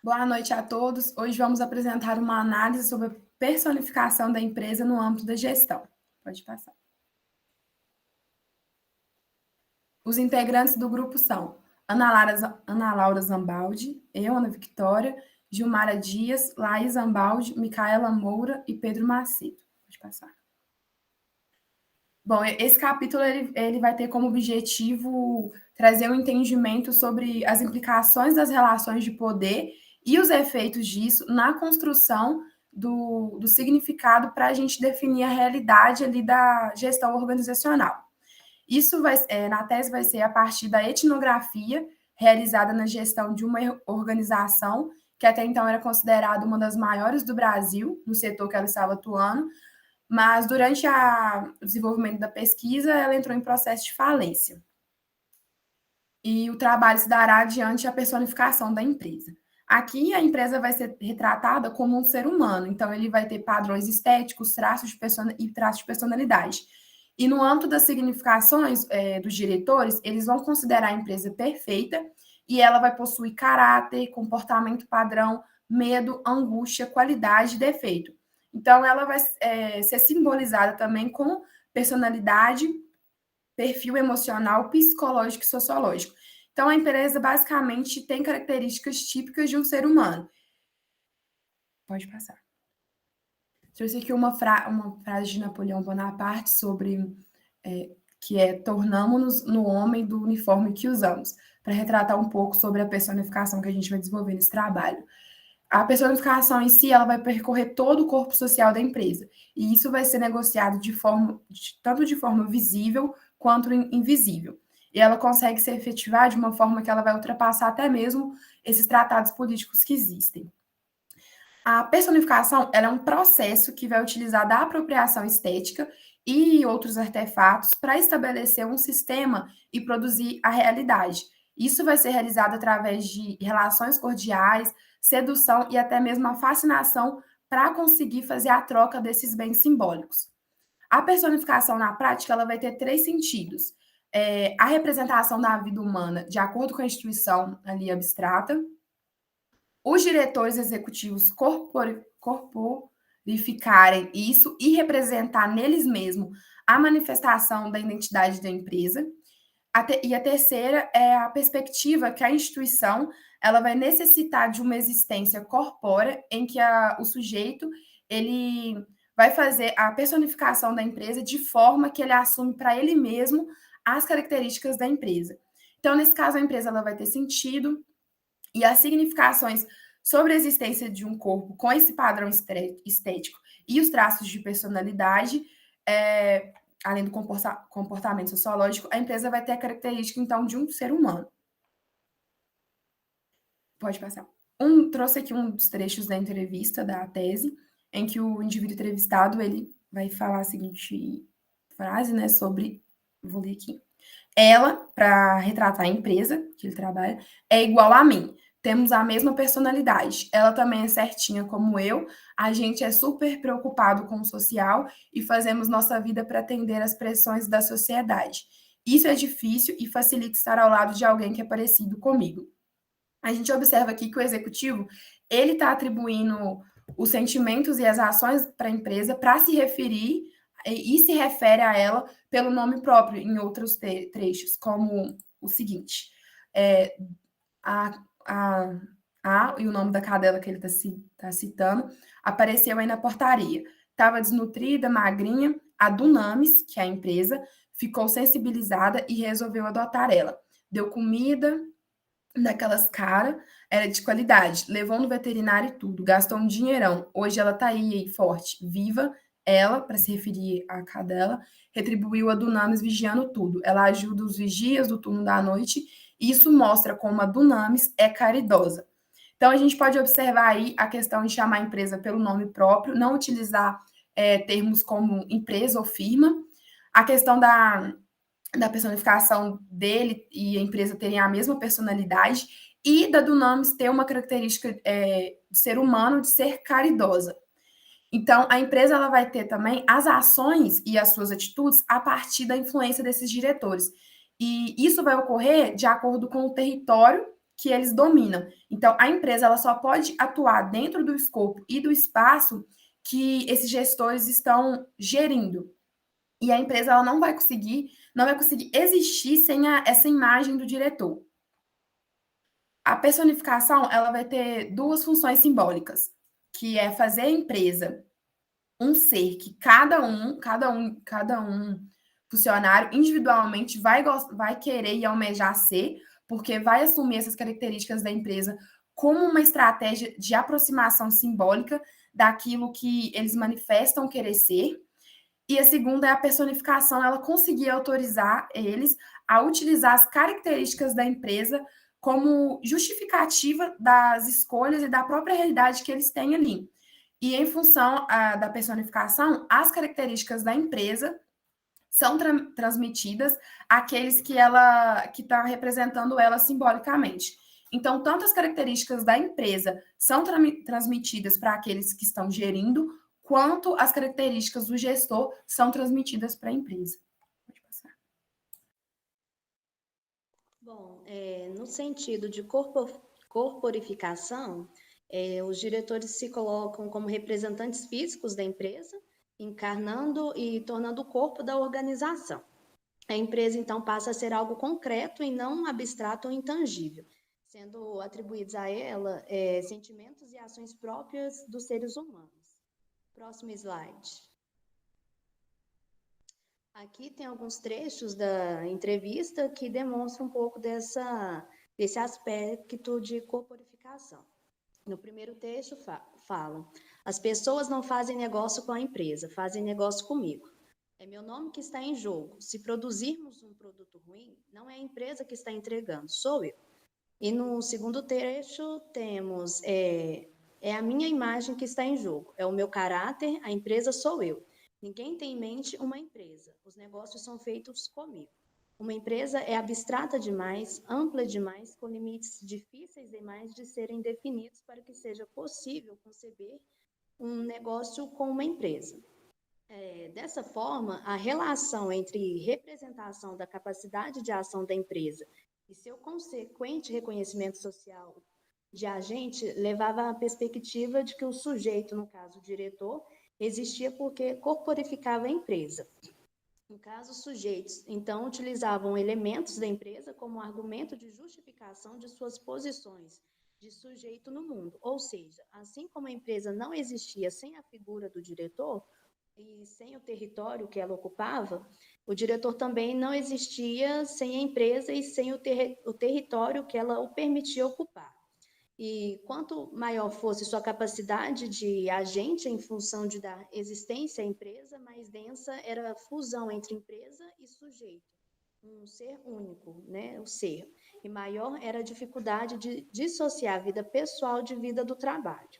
Boa noite a todos. Hoje vamos apresentar uma análise sobre a personificação da empresa no âmbito da gestão. Pode passar. Os integrantes do grupo são Ana Laura Zambaldi, eu, Ana Victória, Gilmara Dias, Laís Zambaldi, Micaela Moura e Pedro Macedo. Pode passar. Bom, esse capítulo ele vai ter como objetivo trazer um entendimento sobre as implicações das relações de poder e os efeitos disso na construção do significado para a gente definir a realidade ali da gestão organizacional. Isso na tese vai ser a partir da etnografia realizada na gestão de uma organização que até então era considerada uma das maiores do Brasil, no setor que ela estava atuando, mas durante o desenvolvimento da pesquisa, ela entrou em processo de falência. E o trabalho se dará diante a personificação da empresa. Aqui, a empresa vai ser retratada como um ser humano, então ele vai ter padrões estéticos, traços de personalidade. E no âmbito das significações dos diretores, eles vão considerar a empresa perfeita e ela vai possuir caráter, comportamento padrão, medo, angústia, qualidade e defeito. Então, ela vai ser simbolizada também com personalidade, perfil emocional, psicológico e sociológico. Então, a empresa basicamente tem características típicas de um ser humano. Pode passar. Trouxe aqui uma frase de Napoleão Bonaparte sobre que é tornamo-nos no homem do uniforme que usamos, para retratar um pouco sobre a personificação que a gente vai desenvolver nesse trabalho. A personificação em si, ela vai percorrer todo o corpo social da empresa. E isso vai ser negociado tanto de forma visível quanto invisível. E ela consegue se efetivar de uma forma que ela vai ultrapassar até mesmo esses tratados políticos que existem. A personificação ela é um processo que vai utilizar da apropriação estética e outros artefatos para estabelecer um sistema e produzir a realidade. Isso vai ser realizado através de relações cordiais, sedução e até mesmo a fascinação para conseguir fazer a troca desses bens simbólicos. A personificação na prática ela vai ter três sentidos. A representação da vida humana de acordo com a instituição ali abstrata, os diretores executivos corporificarem isso e representar neles mesmos a manifestação da identidade da empresa. E a terceira é a perspectiva que a instituição ela vai necessitar de uma existência corpórea em que o sujeito ele vai fazer a personificação da empresa de forma que ele assume para ele mesmo as características da empresa. Então, nesse caso, a empresa ela vai ter sentido e as significações sobre a existência de um corpo com esse padrão estético e os traços de personalidade, além do comportamento sociológico, a empresa vai ter a característica, então, de um ser humano. Pode passar. Trouxe aqui um dos trechos da entrevista, da tese, em que o indivíduo entrevistado ele vai falar a seguinte frase, né, sobre... Vou ler aqui. Ela, para retratar a empresa que ele trabalha, é igual a mim. Temos a mesma personalidade. Ela também é certinha como eu. A gente é super preocupado com o social e fazemos nossa vida para atender às pressões da sociedade. Isso é difícil e facilita estar ao lado de alguém que é parecido comigo. A gente observa aqui que o executivo ele está atribuindo os sentimentos e as ações para a empresa para se referir e se refere a ela pelo nome próprio em outros trechos, como o seguinte: e o nome da cadela que ele está citando apareceu aí na portaria. Estava desnutrida, magrinha, a Dunamis, que é a empresa, ficou sensibilizada e resolveu adotar ela. Deu comida daquelas caras, era de qualidade, levou no veterinário e tudo, gastou um dinheirão. Hoje ela tá aí forte, viva. Ela, para se referir à cadela, retribuiu a Dunamis vigiando tudo. Ela ajuda os vigias do turno da noite e isso mostra como a Dunamis é caridosa. Então, a gente pode observar aí a questão de chamar a empresa pelo nome próprio, não utilizar termos como empresa ou firma. A questão da personificação dele e a empresa terem a mesma personalidade e da Dunamis ter uma característica de ser humano, de ser caridosa. Então, a empresa ela vai ter também as ações e as suas atitudes a partir da influência desses diretores. E isso vai ocorrer de acordo com o território que eles dominam. Então, a empresa ela só pode atuar dentro do escopo e do espaço que esses gestores estão gerindo. E a empresa ela não vai conseguir existir sem essa imagem do diretor. A personificação ela vai ter duas funções simbólicas, que é fazer a empresa um ser que cada um funcionário individualmente vai querer e almejar ser, porque vai assumir essas características da empresa como uma estratégia de aproximação simbólica daquilo que eles manifestam querer ser. E a segunda é a personificação, ela conseguir autorizar eles a utilizar as características da empresa como justificativa das escolhas e da própria realidade que eles têm ali. E em função da personificação, as características da empresa são transmitidas àqueles que ela que está representando ela simbolicamente. Então, tanto as características da empresa são transmitidas para aqueles que estão gerindo, quanto as características do gestor são transmitidas para a empresa. Pode passar. Bom, no sentido de corporificação, os diretores se colocam como representantes físicos da empresa, encarnando e tornando o corpo da organização. A empresa, então, passa a ser algo concreto e não abstrato ou intangível, sendo atribuídos a ela sentimentos e ações próprias dos seres humanos. Próximo slide. Aqui tem alguns trechos da entrevista que demonstram um pouco desse aspecto de corporificação. No primeiro texto falam: as pessoas não fazem negócio com a empresa, fazem negócio comigo. É meu nome que está em jogo. Se produzirmos um produto ruim, não é a empresa que está entregando, sou eu. E no segundo trecho temos é a minha imagem que está em jogo, é o meu caráter, a empresa sou eu. Ninguém tem em mente uma empresa, os negócios são feitos comigo. Uma empresa é abstrata demais, ampla demais, com limites difíceis demais de serem definidos para que seja possível conceber um negócio com uma empresa. Dessa forma, a relação entre representação da capacidade de ação da empresa e seu consequente reconhecimento social de agente levava à perspectiva de que o sujeito, no caso o diretor, existia porque corporificava a empresa. No caso, os sujeitos, então, utilizavam elementos da empresa como argumento de justificação de suas posições de sujeito no mundo. Ou seja, assim como a empresa não existia sem a figura do diretor e sem o território que ela ocupava, o diretor também não existia sem a empresa e sem o território que ela o permitia ocupar. E quanto maior fosse sua capacidade de agente em função de dar existência à empresa, mais densa era a fusão entre empresa e sujeito, um ser único, né, o ser. E maior era a dificuldade de dissociar a vida pessoal de vida do trabalho.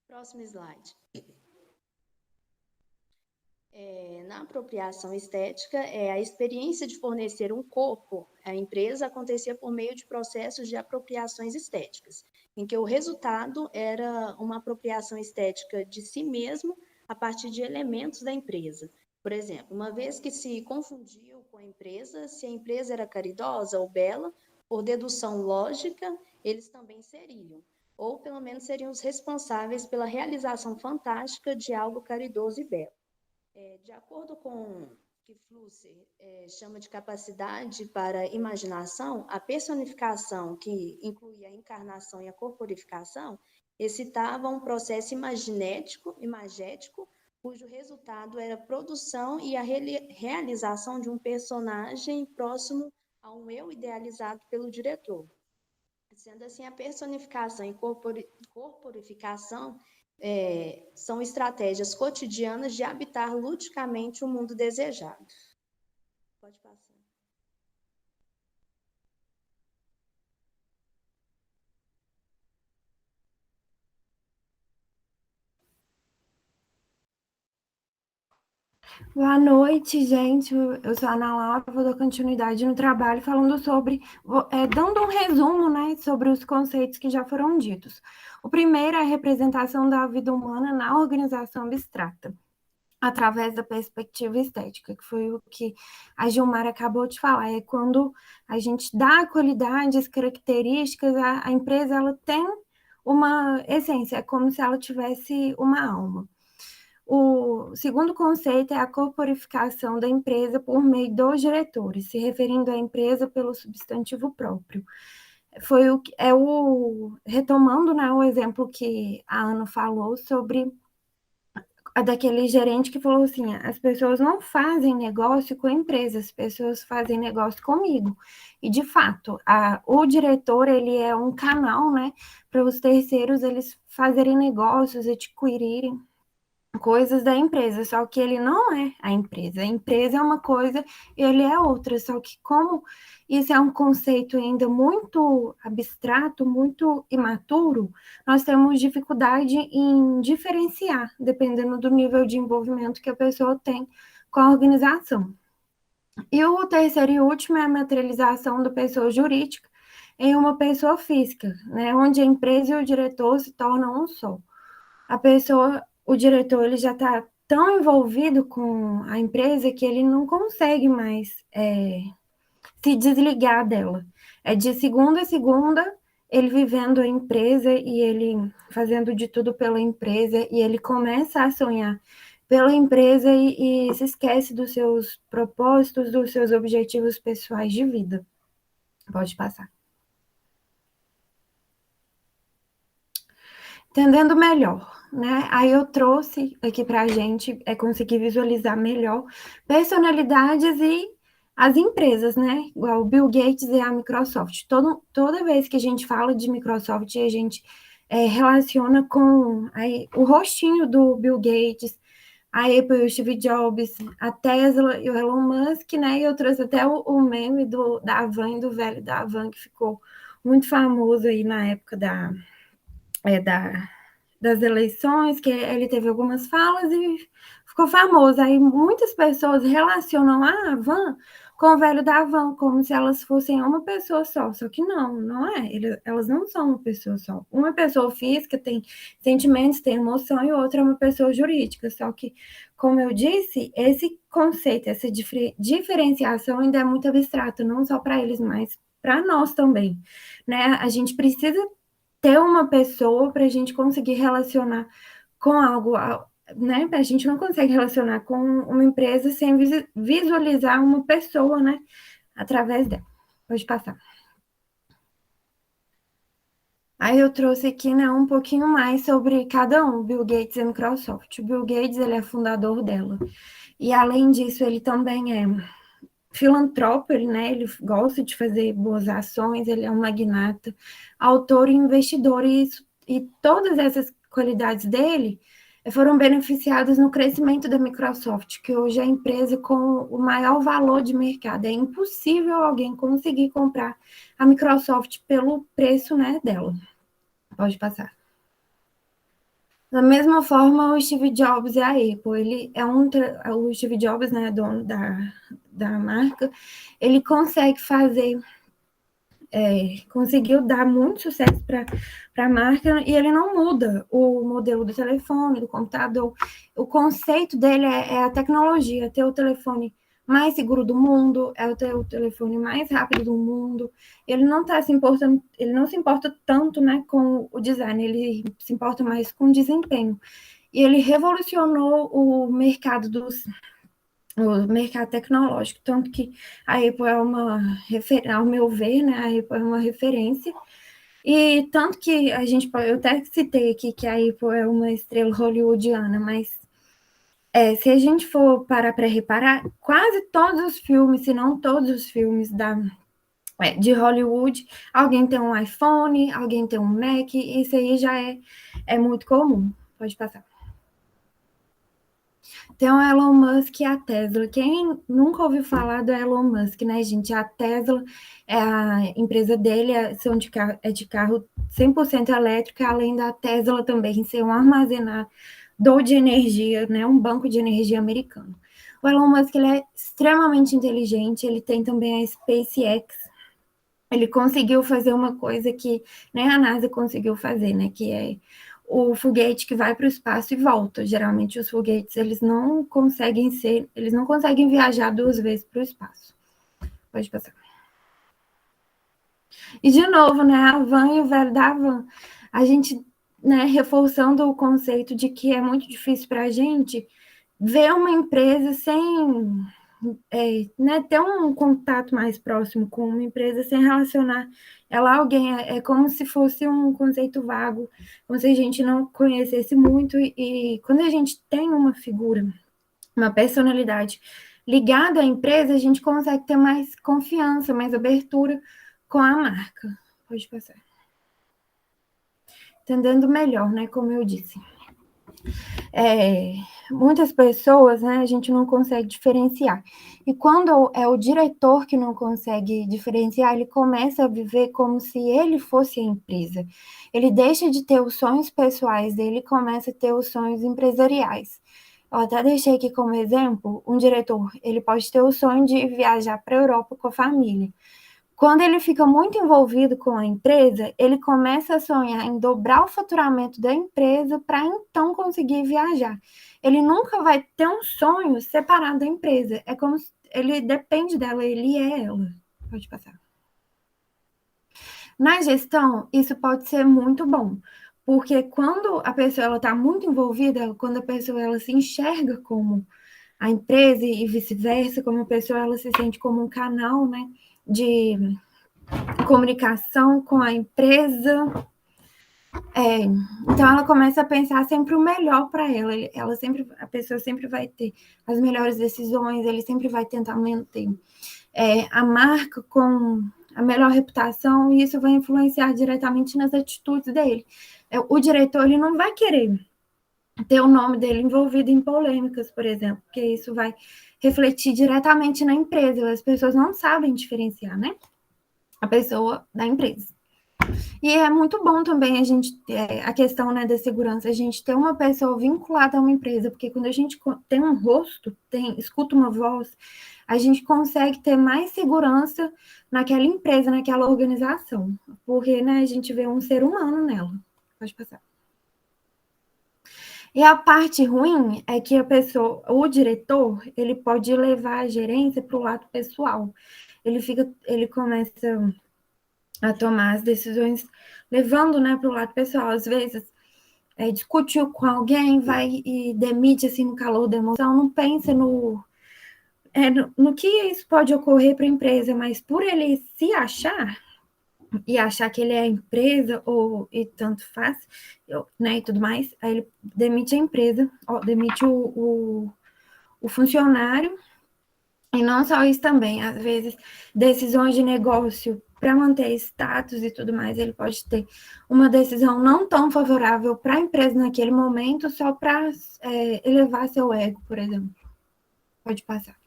Próximo slide. Na apropriação estética, a experiência de fornecer um corpo à empresa acontecia por meio de processos de apropriações estéticas, em que o resultado era uma apropriação estética de si mesmo a partir de elementos da empresa. Por exemplo, uma vez que se confundiu com a empresa, se a empresa era caridosa ou bela, por dedução lógica, eles também seriam, ou pelo menos seriam os responsáveis pela realização fantástica de algo caridoso e belo. De acordo com o que Flusser chama de capacidade para imaginação, a personificação, que incluía a encarnação e a corporificação, excitava um processo imagético, cujo resultado era a produção e a realização de um personagem próximo a um eu idealizado pelo diretor. Sendo assim, a personificação e corporificação são estratégias cotidianas de habitar ludicamente o mundo desejado. Pode passar. Boa noite, gente. Eu sou a Ana Laura, vou dar continuidade no trabalho falando sobre, dando um resumo, né, sobre os conceitos que já foram ditos. O primeiro é a representação da vida humana na organização abstrata. através da perspectiva estética, que foi o que a Gilmar acabou de falar. É quando a gente dá qualidades, características, a empresa ela tem uma essência, é como se ela tivesse uma alma. O segundo conceito é a corporificação da empresa por meio dos diretores, se referindo à empresa pelo substantivo próprio. Foi retomando, né, o exemplo que a Ana falou sobre a daquele gerente que falou assim: as pessoas não fazem negócio com a empresa, as pessoas fazem negócio comigo. E de fato, o diretor ele é um canal, né, para os terceiros eles fazerem negócios, adquirirem coisas da empresa, só que ele não é a empresa é uma coisa e ele é outra, só que como isso é um conceito ainda muito abstrato, muito imaturo, nós temos dificuldade em diferenciar, dependendo do nível de envolvimento que a pessoa tem com a organização. E o terceiro e último é a materialização da pessoa jurídica em uma pessoa física, né, onde a empresa e o diretor se tornam um só. O diretor, ele já está tão envolvido com a empresa que ele não consegue mais se desligar dela. É de segunda a segunda, ele vivendo a empresa e ele fazendo de tudo pela empresa, e ele começa a sonhar pela empresa e se esquece dos seus propósitos, dos seus objetivos pessoais de vida. Pode passar. Entendendo melhor, né? Aí eu trouxe aqui para a gente conseguir visualizar melhor personalidades e as empresas, né? Igual o Bill Gates e a Microsoft. Toda vez que a gente fala de Microsoft, a gente relaciona com o rostinho do Bill Gates, a Apple, o Steve Jobs, a Tesla e o Elon Musk, né? E eu trouxe até o meme da Havan, do velho da Havan, que ficou muito famoso aí na época das eleições, que ele teve algumas falas e ficou famoso. Aí muitas pessoas relacionam a Havan com o velho da Havan, como se elas fossem uma pessoa só que não é. Elas não são uma pessoa só. Uma pessoa física tem sentimentos, tem emoção, e outra é uma pessoa jurídica. Só que, como eu disse, esse conceito, essa diferenciação ainda é muito abstrato, não só para eles, mas para nós também, né? A gente precisa ter uma pessoa para a gente conseguir relacionar com algo, né? A gente não consegue relacionar com uma empresa sem visualizar uma pessoa, né? Através dela. Pode passar. Aí eu trouxe aqui, né, um pouquinho mais sobre cada um, Bill Gates e a Microsoft. O Bill Gates, ele é fundador dela. E além disso, ele também é filantropo, ele gosta de fazer boas ações, ele é um magnata, autor e investidor, e todas essas qualidades dele foram beneficiadas no crescimento da Microsoft, que hoje é a empresa com o maior valor de mercado. É impossível alguém conseguir comprar a Microsoft pelo preço, né, dela. Pode passar. Da mesma forma, o Steve Jobs e a Apple, o Steve Jobs, né, dono da marca, ele conseguiu dar muito sucesso para a marca, e ele não muda o modelo do telefone, do computador. O conceito dele é a tecnologia, ter o telefone mais seguro do mundo, ter o telefone mais rápido do mundo. Ele não se importa tanto, né, com o design, ele se importa mais com o desempenho. E ele revolucionou o mercado tecnológico, tanto que a Apple ao meu ver, né, a Apple é uma referência, e tanto que eu até citei aqui que a Apple é uma estrela hollywoodiana, mas se a gente for parar para reparar, quase todos os filmes, se não todos os filmes de Hollywood, alguém tem um iPhone, alguém tem um Mac, isso aí já é muito comum. Pode passar. Tem o Elon Musk e a Tesla. Quem nunca ouviu falar do Elon Musk, né, gente? A Tesla, a empresa dele é de carro 100% elétrico, além da Tesla também ser um armazenador de energia, né, um banco de energia americano. O Elon Musk, ele é extremamente inteligente, ele tem também a SpaceX. Ele conseguiu fazer uma coisa que nem a NASA conseguiu fazer, né, que é o foguete que vai para o espaço e volta. Geralmente os foguetes eles não conseguem viajar 2 vezes para o espaço. Pode passar. E de novo, né, a van e o velho da van, a gente, né, reforçando o conceito de que é muito difícil para a gente ver uma empresa sem né, ter um contato mais próximo com uma empresa sem relacionar ela a alguém. É como se fosse um conceito vago, como se a gente não conhecesse muito. E quando a gente tem uma figura, uma personalidade ligada à empresa, a gente consegue ter mais confiança, mais abertura com a marca. Pode passar. Entendendo melhor, né? Como eu disse. Muitas pessoas, né, a gente não consegue diferenciar. E quando é o diretor que não consegue diferenciar, ele começa a viver como se ele fosse a empresa. Ele deixa de ter os sonhos pessoais dele e começa a ter os sonhos empresariais. Eu até deixei aqui como exemplo, um diretor, ele pode ter o sonho de viajar para a Europa com a família. Quando ele fica muito envolvido com a empresa, ele começa a sonhar em dobrar o faturamento da empresa para então conseguir viajar. Ele nunca vai ter um sonho separado da empresa. É como se ele depende dela, ele é ela. Pode passar. Na gestão, isso pode ser muito bom, porque quando a pessoa está muito envolvida, quando a pessoa ela se enxerga como a empresa e vice-versa, como a pessoa ela se sente como um canal, né, de comunicação com a empresa. Então ela começa a pensar sempre o melhor para ela. A pessoa sempre vai ter as melhores decisões, ele sempre vai tentar manter a marca com a melhor reputação, e isso vai influenciar diretamente nas atitudes dele. O diretor ele não vai querer ter o nome dele envolvido em polêmicas, por exemplo, porque isso vai refletir diretamente na empresa. As pessoas não sabem diferenciar, né? A pessoa da empresa. E é muito bom também a gente a questão, né, da segurança, a gente ter uma pessoa vinculada a uma empresa, porque quando a gente tem um rosto, escuta uma voz, a gente consegue ter mais segurança naquela empresa, naquela organização, porque, né, a gente vê um ser humano nela. Pode passar. E a parte ruim é que o diretor, ele pode levar a gerência para o lado pessoal. Ele começa a tomar as decisões levando, né, para o lado pessoal. Às vezes, discutiu com alguém, vai e demite assim no calor da emoção, não pensa no que isso pode ocorrer para a empresa, mas por ele se achar e achar que ele é a empresa e tanto faz, né, e tudo mais, aí ele demite a empresa, demite o funcionário. E não só isso também, às vezes, decisões de negócio para manter status e tudo mais, ele pode ter uma decisão não tão favorável para a empresa naquele momento, só para elevar seu ego, por exemplo. Pode passar.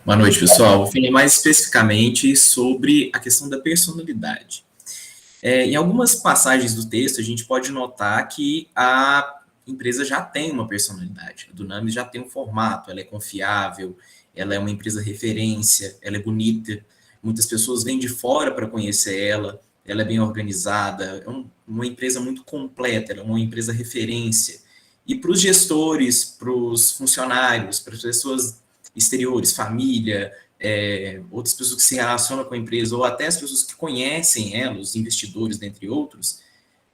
Boa noite, pessoal. Vou falar mais especificamente sobre a questão da personalidade. Em algumas passagens do texto, a gente pode notar que a empresa já tem uma personalidade. A Dunamis já tem um formato, ela é confiável, ela é uma empresa referência, ela é bonita, muitas pessoas vêm de fora para conhecer ela é bem organizada, é uma empresa muito completa, ela é uma empresa referência. E para os gestores, para os funcionários, para as pessoas exteriores, família, outras pessoas que se relacionam com a empresa, ou até as pessoas que conhecem ela, os investidores, dentre outros,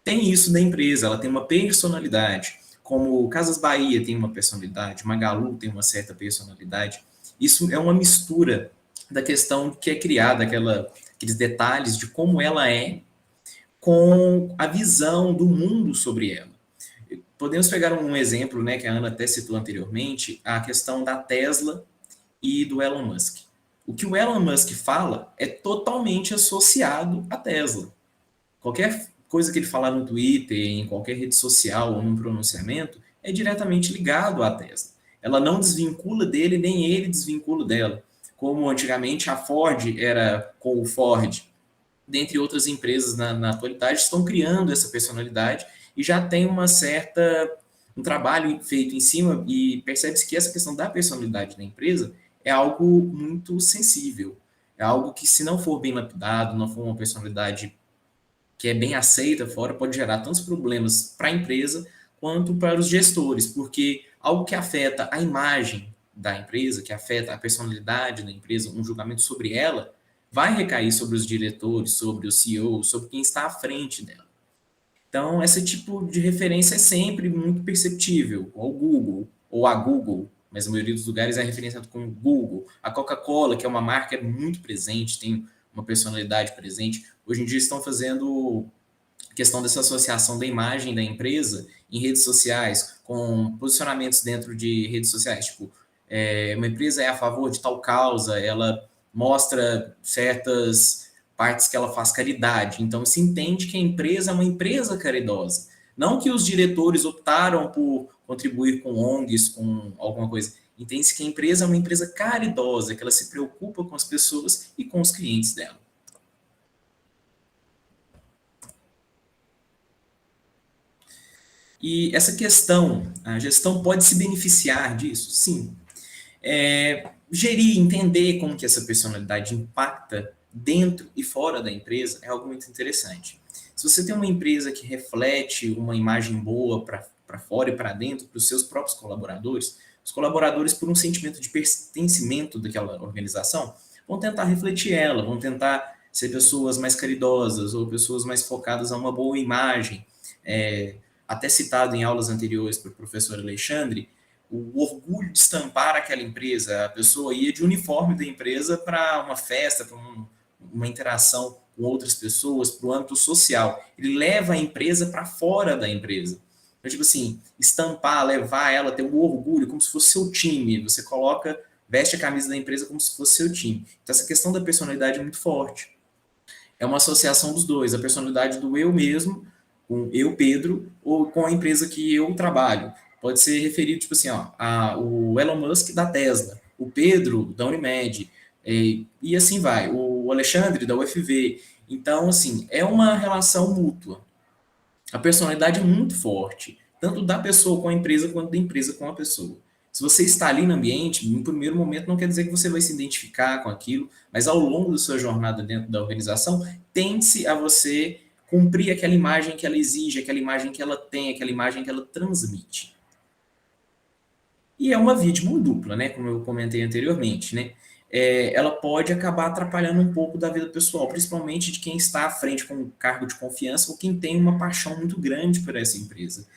tem isso da empresa, ela tem uma personalidade, como Casas Bahia tem uma personalidade, Magalu tem uma certa personalidade. Isso é uma mistura da questão que é criada, aqueles detalhes de como ela é, com a visão do mundo sobre ela. Podemos pegar um exemplo, né, que a Ana até citou anteriormente, a questão da Tesla e do Elon Musk. O que o Elon Musk fala é totalmente associado à Tesla. Qualquer coisa que ele falar no Twitter, em qualquer rede social ou num pronunciamento, é diretamente ligado à Tesla. Ela não desvincula dele, nem ele desvincula dela. Como antigamente a Ford era com o Ford, dentre outras empresas na atualidade, estão criando essa personalidade e já tem um trabalho feito em cima, e percebe-se que essa questão da personalidade da empresa é algo muito sensível. É algo que, se não for bem lapidado, não for uma personalidade que é bem aceita fora, pode gerar tantos problemas para a empresa quanto para os gestores, porque algo que afeta a imagem da empresa, que afeta a personalidade da empresa, um julgamento sobre ela, vai recair sobre os diretores, sobre o CEO, sobre quem está à frente dela. Então, esse tipo de referência é sempre muito perceptível. O Google, ou a Google, mas a maioria dos lugares é referenciado como Google. A Coca-Cola, que é uma marca muito presente, tem uma personalidade presente. Hoje em dia estão fazendo questão dessa associação da imagem da empresa em redes sociais, com posicionamentos dentro de redes sociais. Tipo, uma empresa é a favor de tal causa, ela mostra certas partes que ela faz caridade. Então, se entende que a empresa é uma empresa caridosa. Não que os diretores optaram por contribuir com ONGs, com alguma coisa. Entende-se que a empresa é uma empresa caridosa, que ela se preocupa com as pessoas e com os clientes dela. E essa questão, a gestão pode se beneficiar disso? Sim. Gerir, entender como que essa personalidade impacta dentro e fora da empresa é algo muito interessante. Se você tem uma empresa que reflete uma imagem boa para fora e para dentro, para os seus próprios colaboradores, os colaboradores, por um sentimento de pertencimento daquela organização, vão tentar refletir ela, vão tentar ser pessoas mais caridosas ou pessoas mais focadas a uma boa imagem. Até citado em aulas anteriores para o professor Alexandre, o orgulho de estampar aquela empresa, a pessoa ia de uniforme da empresa para uma festa, para uma interação com outras pessoas, para o âmbito social. Ele leva a empresa para fora da empresa. Então, tipo assim, estampar, levar ela, ter um orgulho, como se fosse seu time. Você coloca, veste a camisa da empresa como se fosse seu time. Então, essa questão da personalidade é muito forte. É uma associação dos dois, a personalidade do eu mesmo, com eu, Pedro, ou com a empresa que eu trabalho. Pode ser referido, tipo assim, o Elon Musk da Tesla, o Pedro da Unimed, e assim vai, o Alexandre da UFV. Então, assim, é uma relação mútua. A personalidade é muito forte, tanto da pessoa com a empresa, quanto da empresa com a pessoa. Se você está ali no ambiente, no primeiro momento não quer dizer que você vai se identificar com aquilo, mas ao longo da sua jornada dentro da organização, tende-se a você cumprir aquela imagem que ela exige, aquela imagem que ela tem, aquela imagem que ela transmite. E é uma via de mão dupla, né? Como eu comentei anteriormente, né? Ela pode acabar atrapalhando um pouco da vida pessoal, principalmente de quem está à frente com um cargo de confiança ou quem tem uma paixão muito grande por essa empresa.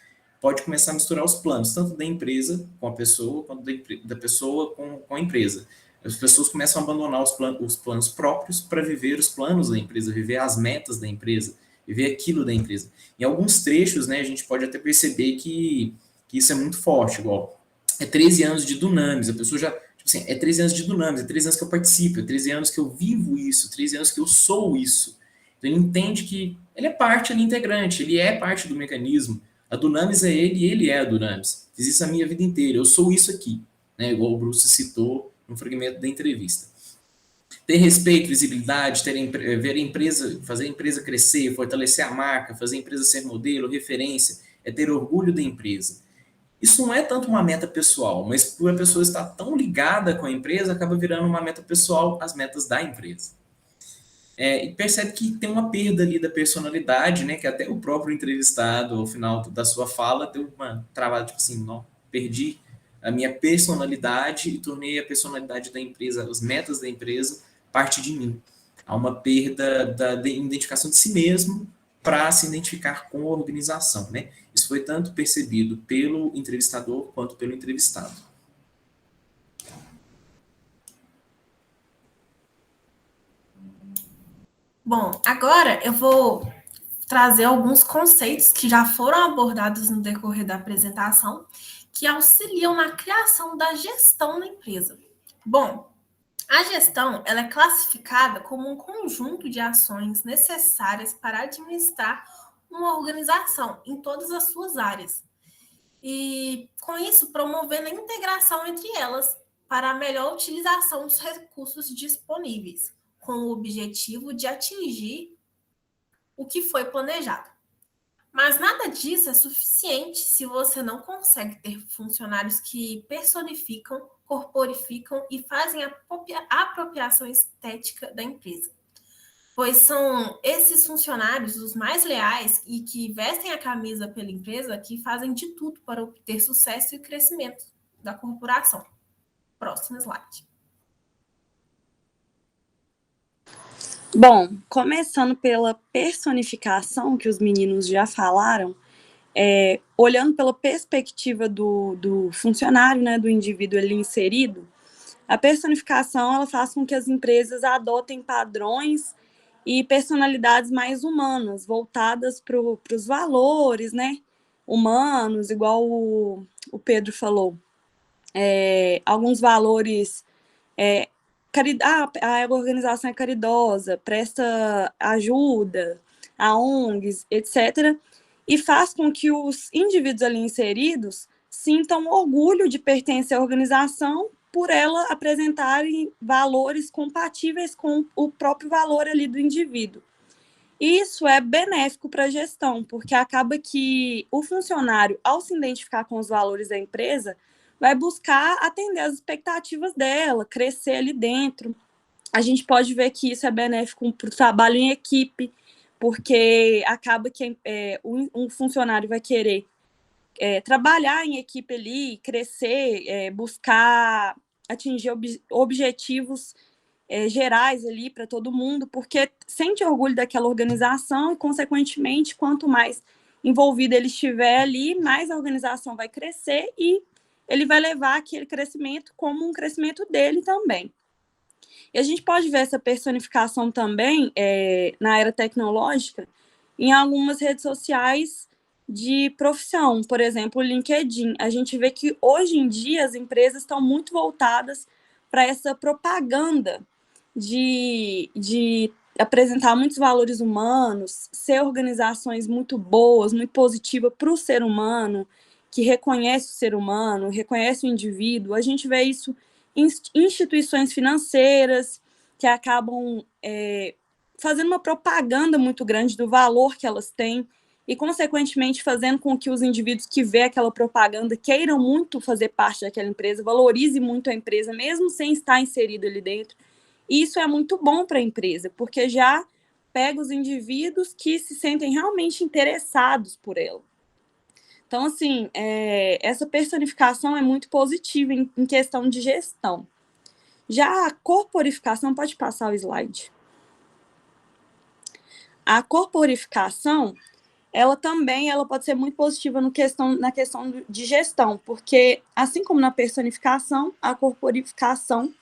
Pode começar a misturar os planos, tanto da empresa com a pessoa, quanto da pessoa com a empresa. As pessoas começam a abandonar os planos próprios para viver os planos da empresa, viver as metas da empresa, viver aquilo da empresa. Em alguns trechos, né, a gente pode até perceber que isso é muito forte, igual 13 anos de Dunamis, a pessoa já, tipo assim, 13 anos de Dunamis, 13 anos que eu participo, 13 anos que eu vivo isso, 13 anos que eu sou isso. Então ele entende que ele é parte ali integrante, ele é parte do mecanismo. A Dunamis é ele e ele é a Dunamis. Fiz isso a minha vida inteira, eu sou isso aqui, né? Igual o Bruce citou no fragmento da entrevista. Ter respeito, visibilidade, ver a empresa, fazer a empresa crescer, fortalecer a marca, fazer a empresa ser modelo, referência, é ter orgulho da empresa. Isso não é tanto uma meta pessoal, mas por a pessoa estar tão ligada com a empresa, acaba virando uma meta pessoal, as metas da empresa. E percebe que tem uma perda ali da personalidade, né? Que até o próprio entrevistado, ao final da sua fala, deu uma travada, tipo assim, não, perdi a minha personalidade e tornei a personalidade da empresa, as metas da empresa, parte de mim. Há uma perda da identificação de si mesmo para se identificar com a organização, né? Isso foi tanto percebido pelo entrevistador quanto pelo entrevistado. Bom, agora eu vou trazer alguns conceitos que já foram abordados no decorrer da apresentação, que auxiliam na criação da gestão na empresa. Bom, a gestão ela é classificada como um conjunto de ações necessárias para administrar uma organização em todas as suas áreas. E, com isso, promovendo a integração entre elas para a melhor utilização dos recursos disponíveis, com o objetivo de atingir o que foi planejado. Mas nada disso é suficiente se você não consegue ter funcionários que personificam, corporificam e fazem a apropriação estética da empresa. pois são esses funcionários os mais leais e que vestem a camisa pela empresa que fazem de tudo para obter sucesso e crescimento da corporação. Próximo slide. Bom, começando pela personificação, que os meninos já falaram, olhando pela perspectiva do funcionário, né, do indivíduo ali inserido, a personificação ela faz com que as empresas adotem padrões e personalidades mais humanas, voltadas para os valores, né, humanos, igual o Pedro falou. Alguns valores, a organização é caridosa, presta ajuda a ONGs, etc., e faz com que os indivíduos ali inseridos sintam orgulho de pertencer à organização por ela apresentarem valores compatíveis com o próprio valor ali do indivíduo. Isso é benéfico para a gestão, porque acaba que o funcionário, ao se identificar com os valores da empresa, vai buscar atender às expectativas dela, crescer ali dentro. A gente pode ver que isso é benéfico para o trabalho em equipe, porque acaba que um funcionário vai querer trabalhar em equipe ali, crescer, buscar atingir objetivos gerais ali para todo mundo, porque sente orgulho daquela organização e, consequentemente, quanto mais envolvido ele estiver ali, mais a organização vai crescer e ele vai levar aquele crescimento como um crescimento dele também. E a gente pode ver essa personificação também na era tecnológica em algumas redes sociais de profissão, por exemplo, o LinkedIn. A gente vê que hoje em dia as empresas estão muito voltadas para essa propaganda de apresentar muitos valores humanos, ser organizações muito boas, muito positivas para o ser humano, que reconhece o ser humano, reconhece o indivíduo. A gente vê isso em instituições financeiras que acabam fazendo uma propaganda muito grande do valor que elas têm e, consequentemente, fazendo com que os indivíduos que vê aquela propaganda queiram muito fazer parte daquela empresa, valorize muito a empresa, mesmo sem estar inserido ali dentro. E isso é muito bom para a empresa, porque já pega os indivíduos que se sentem realmente interessados por ela. Então, assim, essa personificação é muito positiva em questão de gestão. Já a corporificação, pode passar o slide. A corporificação, ela pode ser muito positiva na questão de gestão, porque, assim como na personificação, a corporificação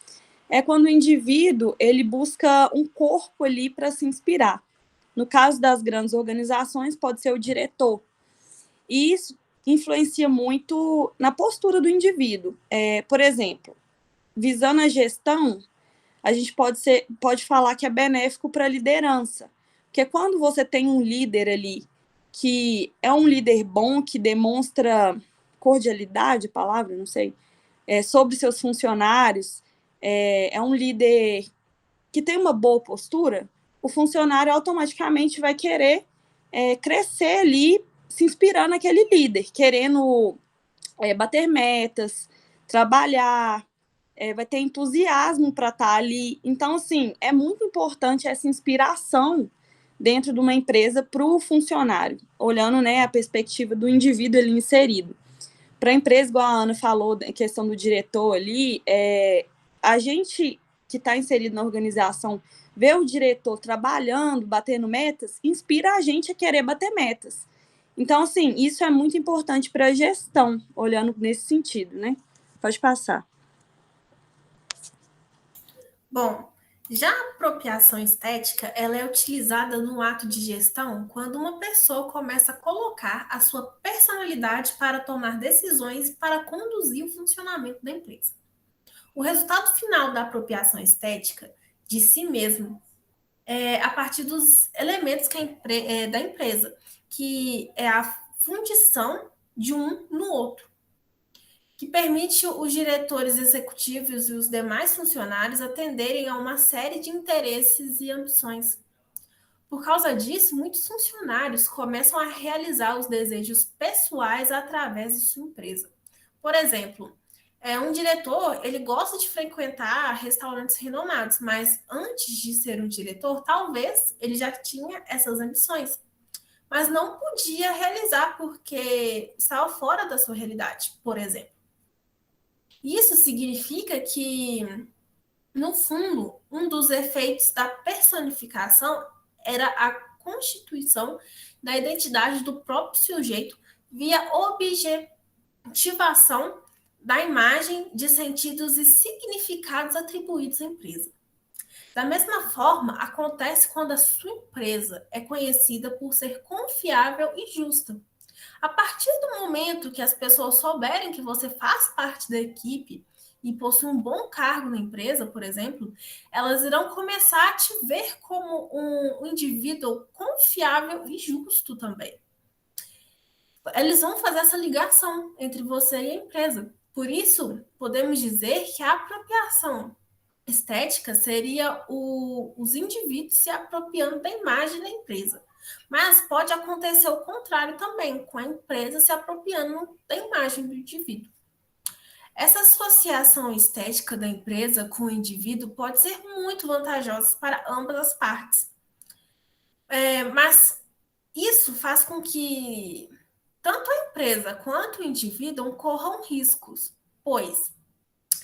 é quando o indivíduo ele busca um corpo ali para se inspirar. No caso das grandes organizações, pode ser o diretor. E isso influencia muito na postura do indivíduo. Por exemplo, visando a gestão, a gente pode falar que é benéfico para a liderança. Porque quando você tem um líder ali, que é um líder bom, que demonstra cordialidade, palavra, não sei, sobre seus funcionários, é um líder que tem uma boa postura, o funcionário automaticamente vai querer crescer ali, se inspirando naquele líder, querendo bater metas, trabalhar, vai ter entusiasmo para estar ali. Então, assim, é muito importante essa inspiração dentro de uma empresa para o funcionário, olhando, né, a perspectiva do indivíduo ali inserido. Para a empresa, igual a Ana falou, a questão do diretor ali, a gente que está inserido na organização, ver o diretor trabalhando, batendo metas, inspira a gente a querer bater metas. Então, assim, isso é muito importante para a gestão, olhando nesse sentido, né? Pode passar. Bom, já a apropriação estética, ela é utilizada no ato de gestão quando uma pessoa começa a colocar a sua personalidade para tomar decisões para conduzir o funcionamento da empresa. O resultado final da apropriação estética de si mesmo é a partir dos elementos da empresa, que é a fundição de um no outro, que permite os diretores executivos e os demais funcionários atenderem a uma série de interesses e ambições. Por causa disso, muitos funcionários começam a realizar os desejos pessoais através de sua empresa. Por exemplo, Um diretor, ele gosta de frequentar restaurantes renomados, mas antes de ser um diretor, talvez ele já tinha essas ambições, mas não podia realizar porque estava fora da sua realidade, por exemplo. Isso significa que, no fundo, um dos efeitos da personificação era a constituição da identidade do próprio sujeito via objetivação da imagem de sentidos e significados atribuídos à empresa. Da mesma forma, acontece quando a sua empresa é conhecida por ser confiável e justa. A partir do momento que as pessoas souberem que você faz parte da equipe e possui um bom cargo na empresa, por exemplo, elas irão começar a te ver como um indivíduo confiável e justo também. Eles vão fazer essa ligação entre você e a empresa. Por isso, podemos dizer que a apropriação estética seria os indivíduos se apropriando da imagem da empresa. Mas pode acontecer o contrário também, com a empresa se apropriando da imagem do indivíduo. Essa associação estética da empresa com o indivíduo pode ser muito vantajosa para ambas as partes. Mas isso faz com que tanto a empresa quanto o indivíduo corram riscos, pois,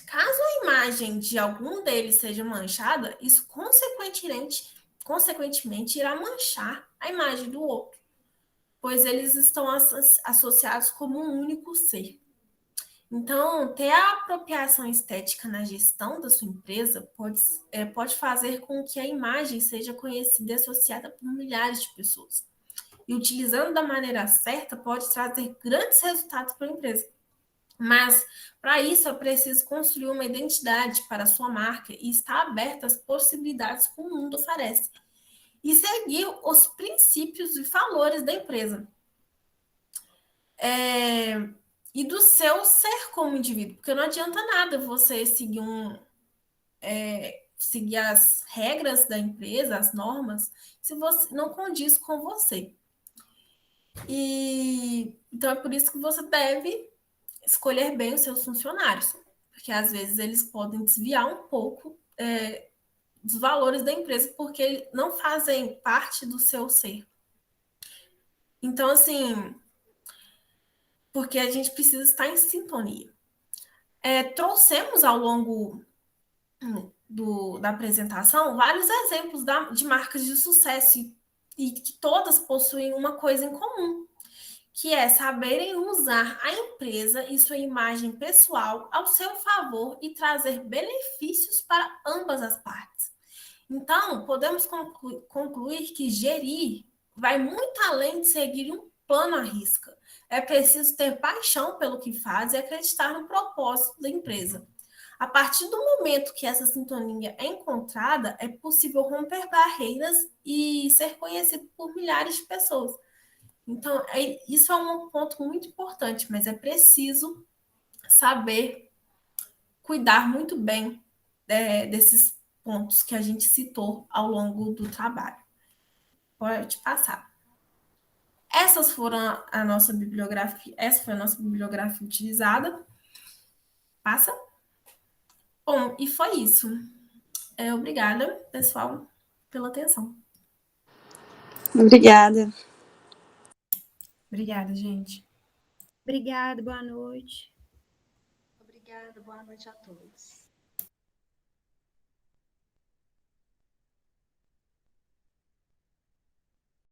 caso a imagem de algum deles seja manchada, isso consequentemente irá manchar a imagem do outro, pois eles estão associados como um único ser. Então, ter a apropriação estética na gestão da sua empresa pode fazer com que a imagem seja conhecida e associada por milhares de pessoas. E utilizando da maneira certa, pode trazer grandes resultados para a empresa. Mas, para isso, é preciso construir uma identidade para a sua marca e estar aberto às possibilidades que o mundo oferece. E seguir os princípios e valores da empresa. E do seu ser como indivíduo. Porque não adianta nada você seguir as regras da empresa, as normas, se você não condiz com você. Então, é por isso que você deve escolher bem os seus funcionários, porque às vezes eles podem desviar um pouco dos valores da empresa, porque não fazem parte do seu ser. Então, assim, porque a gente precisa estar em sintonia. Trouxemos ao longo da apresentação vários exemplos de marcas de sucesso e que todas possuem uma coisa em comum, que é saberem usar a empresa e sua imagem pessoal ao seu favor e trazer benefícios para ambas as partes. Então, podemos concluir que gerir vai muito além de seguir um plano à risca. É preciso ter paixão pelo que faz e acreditar no propósito da empresa. A partir do momento que essa sintonia é encontrada, é possível romper barreiras e ser conhecido por milhares de pessoas. Então, isso é um ponto muito importante, mas é preciso saber cuidar muito bem desses pontos que a gente citou ao longo do trabalho. Pode passar. Essa foi a nossa bibliografia utilizada. Passa. Bom, e foi isso. Obrigada, pessoal, pela atenção. Obrigada. Obrigada, gente. Obrigada, boa noite. Obrigada, boa noite a todos.